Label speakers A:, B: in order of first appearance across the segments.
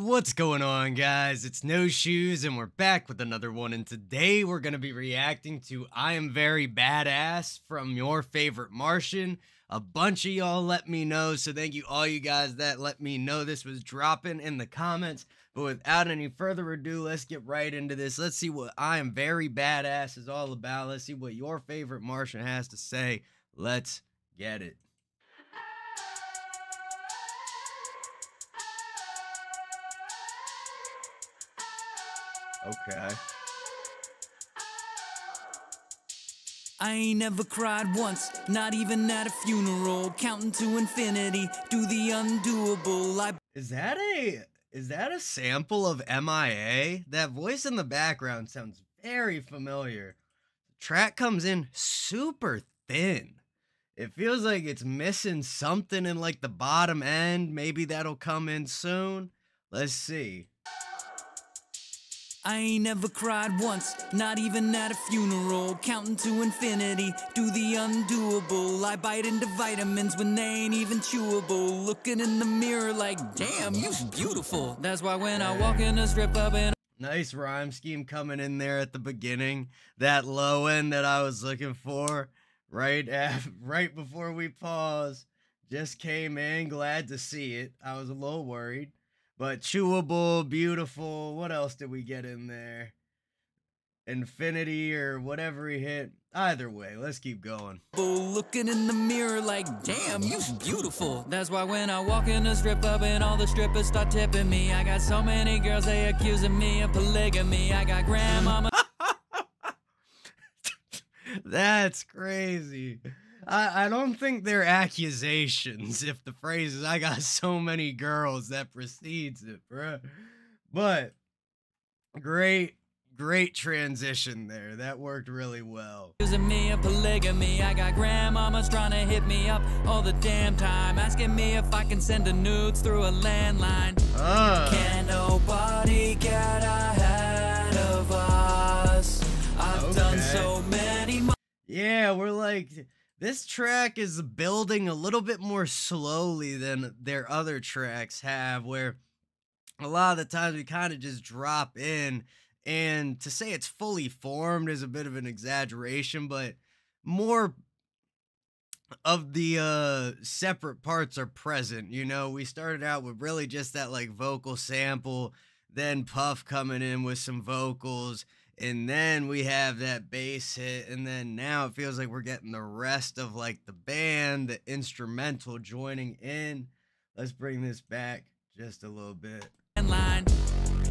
A: What's going on, guys? It's No Shoes, and we're back with another one. And today we're going to be reacting to I Am Very Badass from your favorite Martian. A bunch of y'all let me know, so thank you all you guys that let me know this was dropping in the comments. But without any further ado, let's get right into this. Let's see what I Am Very Badass is all about. Let's see what your favorite Martian has to say. Let's get it. Okay.
B: I ain't never cried once, not even at a funeral. Counting to infinity, do the undoable.
A: Is that a sample of MIA? That voice in the background sounds very familiar. The track comes in super thin. It feels like it's missing something in like the bottom end. Maybe that'll come in soon. Let's see.
B: I ain't never cried once, not even at a funeral. Counting to infinity, do the undoable. I bite into vitamins when they ain't even chewable. Looking in the mirror like, damn, you's beautiful. That's why when I walk in a strip club and
A: nice rhyme scheme coming in there at the beginning. That low end that I was looking for right before we pause just came in. Glad to see it. I was a little worried. But chewable, beautiful, what else did we get in there? Infinity or whatever he hit. Either way, let's keep going.
B: looking in the mirror like, damn, you's beautiful. That's why when I walk in a strip club and all the strippers start tipping me, I got so many girls, they accusing me of polygamy. I got grandmama.
A: That's crazy. I don't think they're accusations if the phrase is, I got so many girls, that precedes it, bruh. But great transition there. That worked really well.
B: Using me a polygamy. I got grandmamas trying to hit me up all the damn time, asking me if I can send a nudes through a landline. Can nobody get ahead of us? I've done so many.
A: Yeah, we're like, this track is building a little bit more slowly than their other tracks have, where a lot of the times we kind of just drop in, and to say it's fully formed is a bit of an exaggeration, but more of the separate parts are present. You know, we started out with really just that like vocal sample, then Puff coming in with some vocals, and then we have that bass hit, and then now it feels like we're getting the rest of like the band, the instrumental joining in. Let's bring this back just a little bit.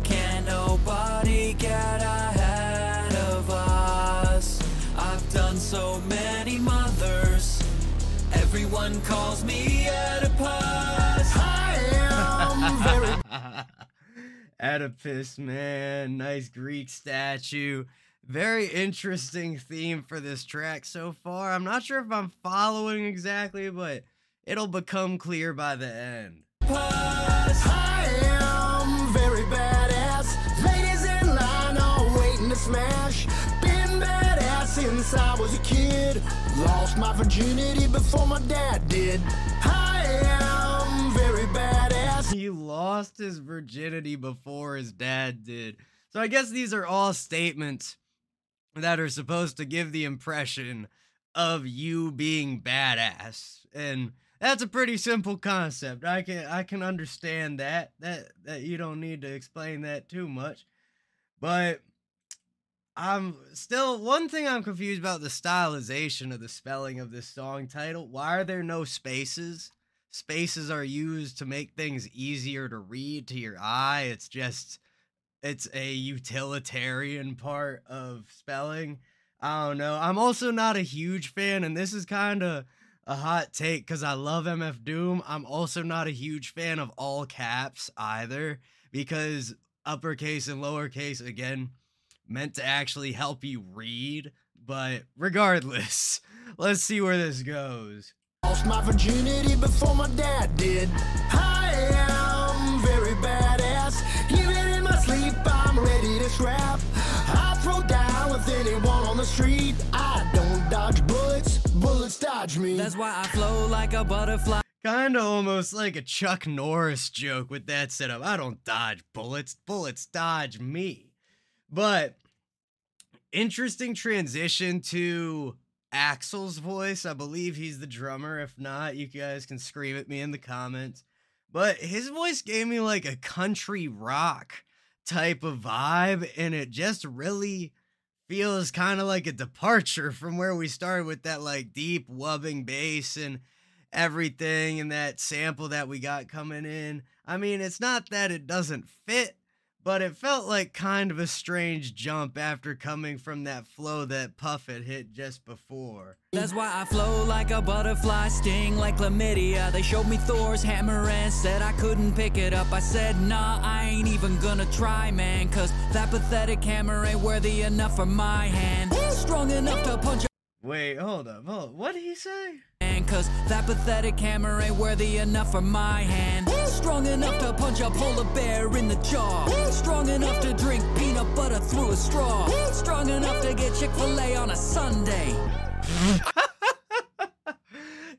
B: Can nobody get ahead of us? I've done so many mothers. Everyone calls me Oedipus. I am very
A: Oedipus, man. Nice Greek statue. Very interesting theme for this track so far. I'm not sure if I'm following exactly, but it'll become clear by the end.
C: I am very badass. Ladies in line all waiting to smash. Been badass since I was a kid. Lost my virginity before my dad did. I am very badass.
A: He lost his virginity before his dad did. So I guess these are all statements that are supposed to give the impression of you being badass. And that's a pretty simple concept. I can understand that you don't need to explain that too much. But I'm still, one thing I'm confused about, the stylization of the spelling of this song title. Why are there no spaces? Spaces are used to make things easier to read to your eye. It's a utilitarian part of spelling. I don't know. I'm also not a huge fan, and this is kind of a hot take because I love MF Doom. I'm also not a huge fan of all caps either, because uppercase and lowercase, again, meant to actually help you read. But regardless, let's see where this goes.
C: Lost my virginity before my dad did. I am very badass. Even in my sleep, I'm ready to scrap. I throw down with anyone on the street. I don't dodge bullets, bullets dodge me.
B: That's why I flow like a butterfly.
A: Kind of almost like a Chuck Norris joke with that setup. I don't dodge bullets, bullets dodge me. But interesting transition to Axl's voice. I believe he's the drummer. If not, you guys can scream at me in the comments. But his voice gave me like a country rock type of vibe, and it just really feels kind of like a departure from where we started with that like deep wubbing bass and everything, and that sample that we got coming in. I mean, it's not that it doesn't fit, but it felt like kind of a strange jump after coming from that flow that Puff had hit just before.
B: That's why I flow like a butterfly, sting like chlamydia. They showed me Thor's hammer and said I couldn't pick it up. I said, nah, I ain't even gonna try, man, cause that pathetic hammer ain't worthy enough for my hand. Strong enough to punch.
A: Wait, hold up. What did he say?
B: Cause that pathetic hammer ain't worthy enough for my hand. Strong enough to punch a polar bear in the jaw. Strong enough to drink peanut butter through a straw. Strong enough to get Chick-fil-A on a Sunday.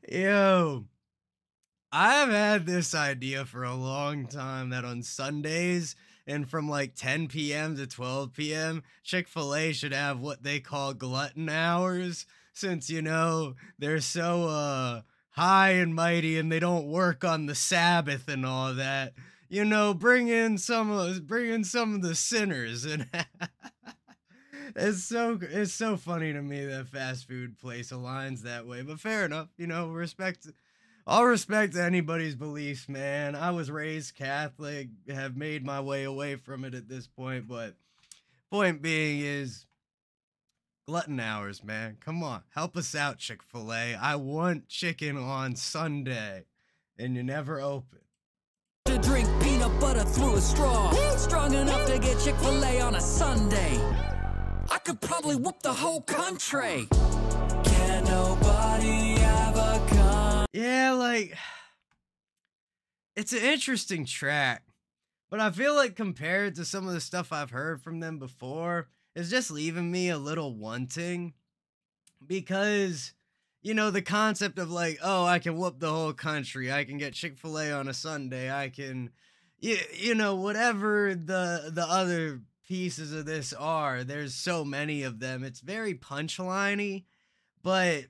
A: Yo, I've had this idea for a long time that on Sundays and from like 10 p.m. to 12 p.m., Chick-fil-A should have what they call glutton hours, since, you know, they're so high and mighty and they don't work on the Sabbath and all that. You know, bring in some of the sinners. And it's so funny to me that fast food place aligns that way. But fair enough, you know, all respect to anybody's beliefs, man. I was raised Catholic, have made my way away from it at this point, but point being is glutton hours, man. Come on, help us out, Chick-fil-A. I want chicken on Sunday, and you never open.
B: To drink peanut butter through a straw. Strong enough to get Chick-fil-A on a Sunday. I could probably whoop the whole country. Can nobody ever come?
A: Yeah, like, it's an interesting track, but I feel like compared to some of the stuff I've heard from them before, it's just leaving me a little wanting, because, you know, the concept of like, oh, I can whoop the whole country, I can get Chick-fil-A on a Sunday, I can, you know, whatever the other pieces of this are, there's so many of them. It's very punchline-y, but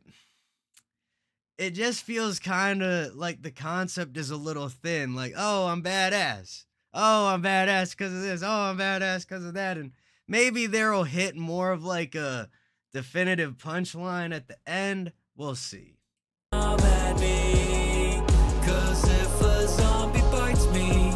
A: it just feels kind of like the concept is a little thin, like, oh, I'm badass. Oh, I'm badass because of this. Oh, I'm badass because of that. And maybe there'll hit more of like a definitive punchline at the end. We'll see.
B: Come at me, 'cause if a zombie bites me,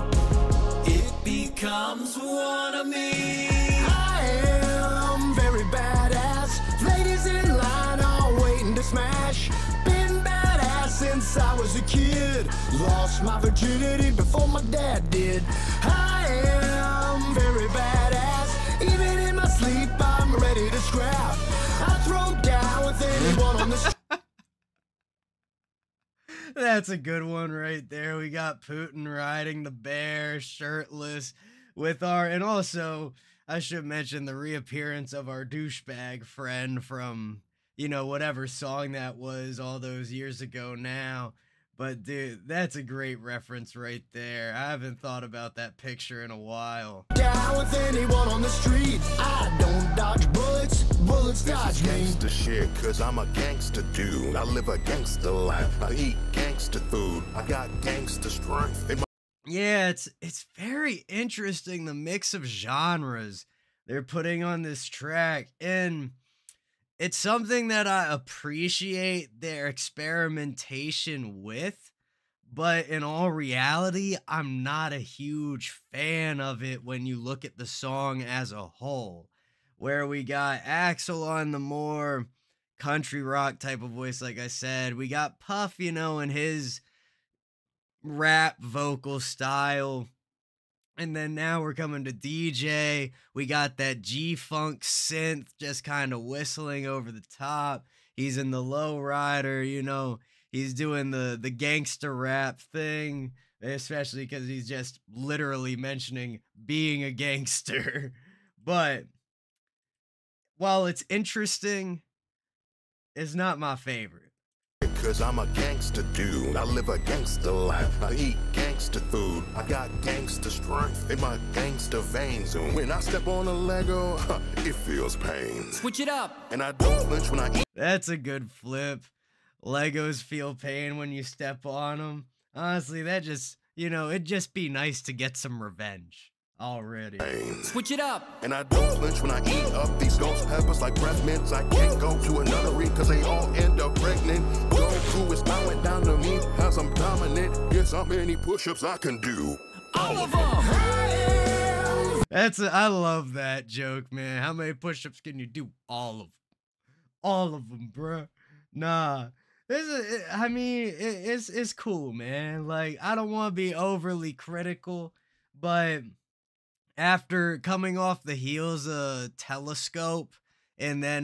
B: it becomes one of me.
C: I am very badass. Ladies in line all waiting to smash. Been badass since I was a kid. Lost my virginity before my dad did. I am very badass. Even in my sleep, I'm ready to scrap. I throw down with anyone on the street.
A: That's a good one right there. We got Putin riding the bear shirtless with our, and also I should mention the reappearance of our douchebag friend from, you know, whatever song that was all those years ago now. But dude, that's a great reference right there. I haven't thought about that picture in a while.
C: Down with anyone on the street. I don't dodge bullets, bullets dodge me.
D: Gangsta shit, 'cause I'm a gangster dude. I live a gangster life. I eat gangster food. I got gangster strength.
A: Yeah, it's very interesting, the mix of genres they're putting on this track, and it's something that I appreciate their experimentation with, but in all reality, I'm not a huge fan of it when you look at the song as a whole, where we got Axl on the more country rock type of voice, like I said. We got Puff, you know, in his rap vocal style. And then now we're coming to DJ. We got that G-Funk synth just kind of whistling over the top. He's in the low rider, you know. He's doing the gangster rap thing, especially because he's just literally mentioning being a gangster. But while it's interesting, it's not my favorite.
D: Cause I'm a gangster dude. I live a gangster life. I eat gangster food. I got gangster strength in my gangster veins. And when I step on a Lego, it feels pain.
B: Switch it up.
D: And I don't flinch when I eat.
A: That's a good flip. Legos feel pain when you step on them. Honestly, that just, you know, it'd just be nice to get some revenge already.
B: Switch it up.
D: And I don't flinch when I eat up these ghost peppers like breath mints. I can't go to another ring cause they all end up pregnant. Goku is bowing down to me as I'm dominant. Guess how many push-ups I can do.
B: All of them.
A: I love that joke, man. How many push-ups can you do? All of them. All of them, bruh. Nah. It's cool, man. Like, I don't want to be overly critical, but after coming off the heels of Telescope and then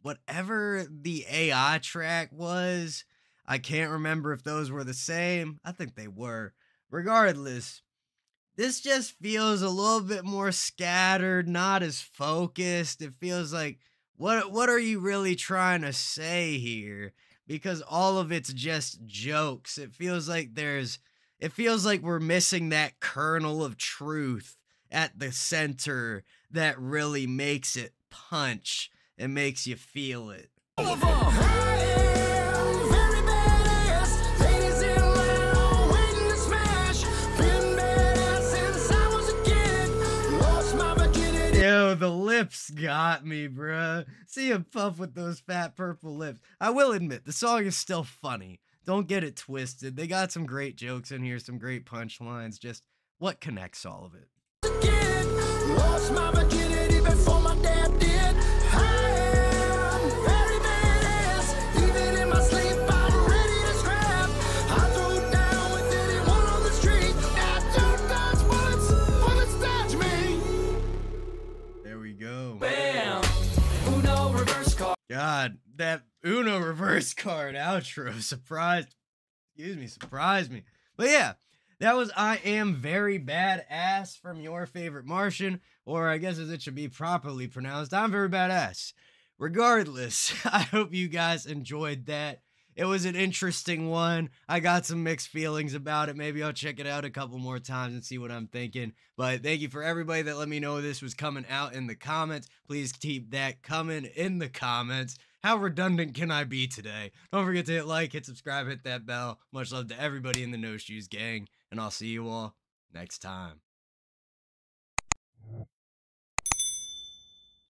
A: whatever the AI track was, I can't remember if those were the same. I think they were. Regardless, this just feels a little bit more scattered, not as focused. It feels like, what are you really trying to say here? Because all of it's just jokes. It feels like we're missing that kernel of truth at the center that really makes it punch and makes you feel it.
B: All of them.
A: Yo, the lips got me, bruh. See him puff with those fat purple lips. I will admit, the song is still funny. Don't get it twisted. They got some great jokes in here, some great punchlines. Just what connects all of it?
C: Lost my virginity before my dad did. I am very badass. Even in my sleep, I'm ready to scrap. I throw down with anyone on the street. I don't dodge bullets dodge me.
A: There we go.
B: Bam. Uno reverse card.
A: God, that Uno reverse card outro surprised me. But yeah, that was I Am Very Badass from your favorite Martian, or I guess as it should be properly pronounced, I'm Very Badass. Regardless, I hope you guys enjoyed that. It was an interesting one. I got some mixed feelings about it. Maybe I'll check it out a couple more times and see what I'm thinking. But thank you for everybody that let me know this was coming out in the comments. Please keep that coming in the comments. How redundant can I be today? Don't forget to hit like, hit subscribe, hit that bell. Much love to everybody in the No Shoes gang, and I'll see you all next time.